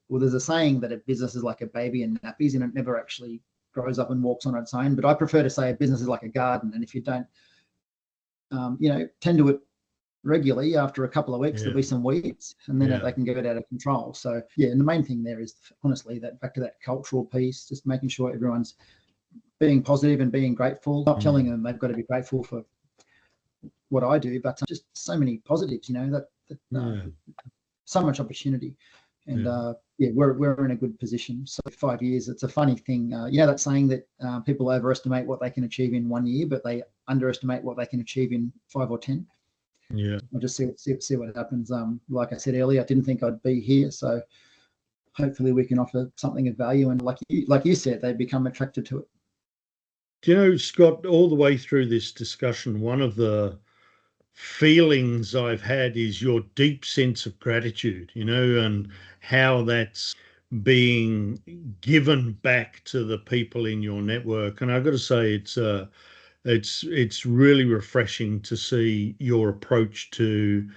there's a saying that a business is like a baby in nappies, and it never actually grows up and walks on its own. But I prefer to say a business is like a garden, and if you don't, tend to it regularly, after a couple of weeks, there'll be some weeds, and then they can get out of control. So and the main thing there is honestly that back to that cultural piece, just making sure everyone's being positive and being grateful, not telling them they've got to be grateful for what I do, but just so many positives, so much opportunity. And we're in a good position. So 5 years, it's a funny thing. That saying that people overestimate what they can achieve in 1 year, but they underestimate what they can achieve in 5 or 10. Yeah. I'll just see what happens. Like I said earlier, I didn't think I'd be here. So hopefully we can offer something of value. And like you said, they become attracted to it. Do you know, Scott, all the way through this discussion, one of the feelings I've had is your deep sense of gratitude, and how that's being given back to the people in your network. And I've got to say, it's It's really refreshing to see your approach to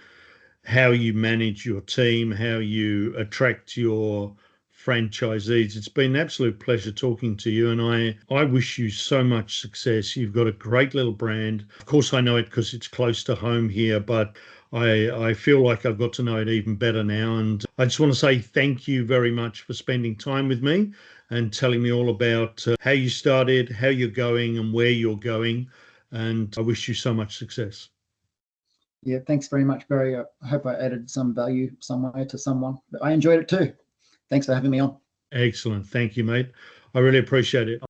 how you manage your team, how you attract your franchisees. It's been an absolute pleasure talking to you, and I wish you so much success. You've got a great little brand. Of course, I know it because it's close to home here, but I feel like I've got to know it even better now. And I just want to say thank you very much for spending time with me and telling me all about how you started, how you're going, and where you're going. And I wish you so much success. Yeah, thanks very much, Barry. I hope I added some value somewhere to someone. But I enjoyed it too. Thanks for having me on. Excellent. Thank you, mate. I really appreciate it.